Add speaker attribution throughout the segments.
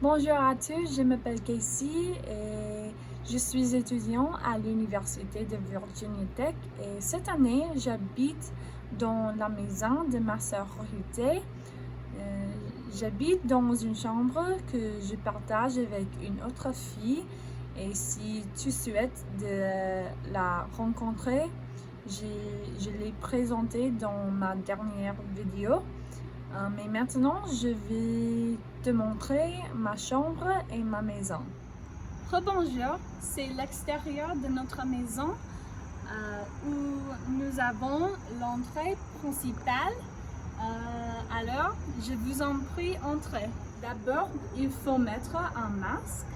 Speaker 1: Bonjour à tous, je m'appelle Casey et je suis étudiant à l'Université de Virginia Tech et cette année j'habite dans la maison de ma sœur Rita. J'habite dans une chambre que je partage avec une autre fille et si tu souhaites de la rencontrer, je l'ai présentée dans ma dernière vidéo. Mais maintenant, je vais te montrer ma chambre et ma maison. Rebonjour, c'est l'extérieur de notre maison où nous avons l'entrée principale. Alors, je vous en prie, entrez. D'abord, il faut mettre un masque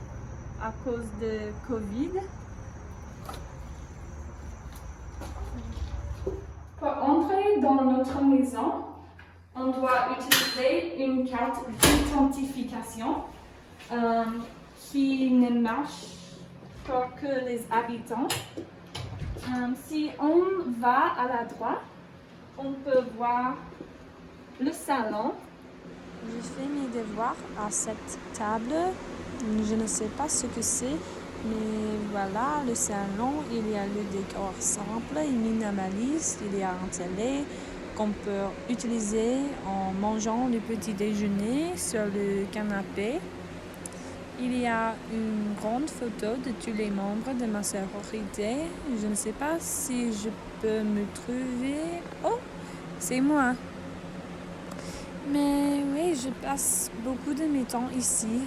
Speaker 1: à cause de Covid. Pour entrer dans notre maison, on doit utiliser une carte d'identification qui ne marche pour que les habitants. Si on va à la droite, on peut voir le salon.
Speaker 2: Je fais mes devoirs à cette table. Je ne sais pas ce que c'est, mais voilà, le salon, il y a le décor simple et minimaliste. Il y a un télé qu'on peut utiliser en mangeant le petit déjeuner sur le canapé. Il y a une grande photo de tous les membres de ma sororité. Je ne sais pas si je peux me trouver. Oh, c'est moi. Mais oui, je passe beaucoup de mes temps ici.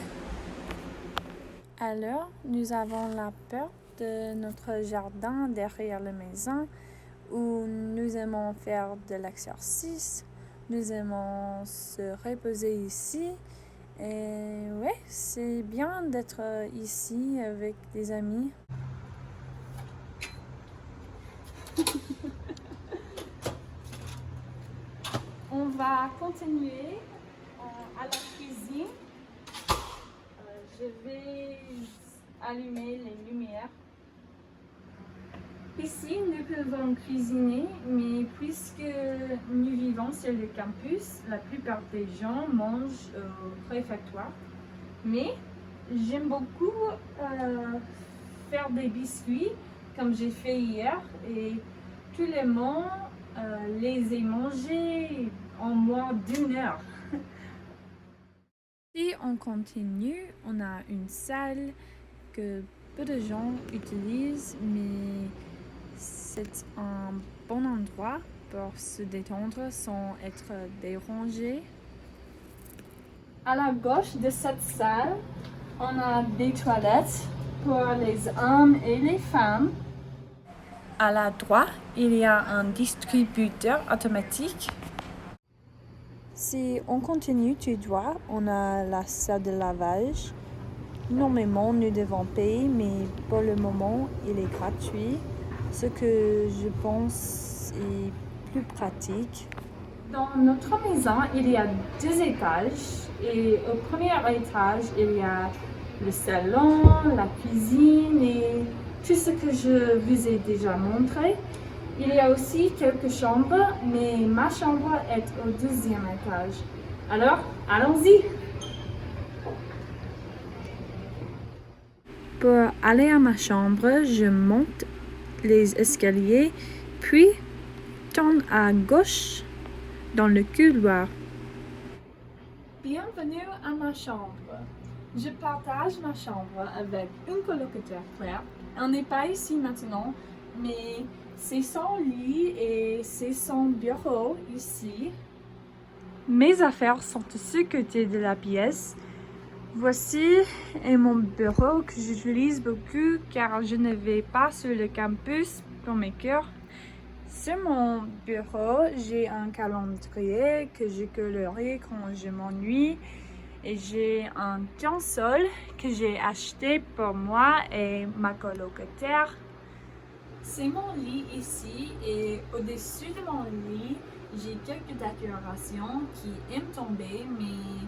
Speaker 2: Alors, nous avons la porte de notre jardin derrière la maison où nous aimons faire de l'exercice. Nous aimons se reposer ici. Et ouais, c'est bien d'être ici avec des amis.
Speaker 1: On va continuer à la cuisine. Je vais allumer les lumières. Ici, nous pouvons cuisiner, mais puisque nous vivons sur le campus, la plupart des gens mangent au réfectoire. Mais j'aime beaucoup faire des biscuits, comme j'ai fait hier, et tout le monde les a mangés en moins d'1 heure.
Speaker 2: Si on continue, on a une salle que peu de gens utilisent, mais c'est un bon endroit pour se détendre sans être dérangé.
Speaker 1: À la gauche de cette salle, on a des toilettes pour les hommes et les femmes.
Speaker 2: À la droite, il y a un distributeur automatique. Si on continue tout droit, on a la salle de lavage. Normalement, nous devons payer, mais pour le moment, il est gratuit, ce que je pense est plus pratique.
Speaker 1: Dans notre maison, il y a 2 étages et au premier étage, il y a le salon, la cuisine et tout ce que je vous ai déjà montré. Il y a aussi quelques chambres, mais ma chambre est au 2e étage. Alors, allons-y!
Speaker 2: Pour aller à ma chambre, je monte les escaliers, puis tourne à gauche dans le couloir.
Speaker 1: Bienvenue à ma chambre. Je partage ma chambre avec une colocataire Claire. Elle n'est pas ici maintenant, mais c'est son lit et c'est son bureau ici.
Speaker 2: Mes affaires sont de ce côté de la pièce. Voici mon bureau que j'utilise beaucoup car je ne vais pas sur le campus pour mes cours. Sur mon bureau, j'ai un calendrier que je colorie quand je m'ennuie et j'ai un console que j'ai acheté pour moi et ma colocataire.
Speaker 1: C'est mon lit ici et au-dessus de mon lit, j'ai quelques décorations qui aiment tomber, mais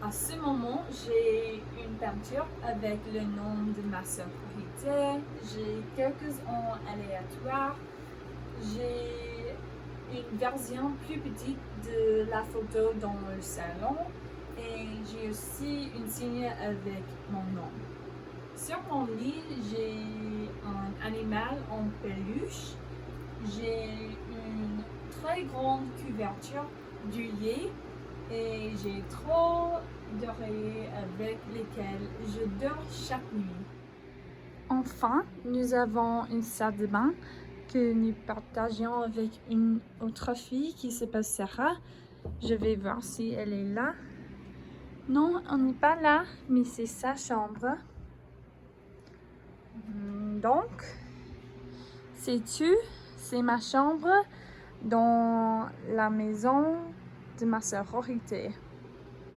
Speaker 1: à ce moment, j'ai une peinture avec le nom de ma sororité, j'ai quelques-uns aléatoires, j'ai une version plus petite de la photo dans le salon et j'ai aussi une signe avec mon nom. Sur mon lit, j'ai un animal en peluche. J'ai une très grande couverture d'œillets et j'ai 3 d'oreillers avec lesquels je dors chaque nuit. Enfin, nous avons une salle de bain que nous partageons avec une autre fille qui s'appelle Sarah. Je vais voir si elle est là. Non, on n'est pas là, mais c'est sa chambre. Donc, c'est ma chambre dans la maison de ma sœur Rorité.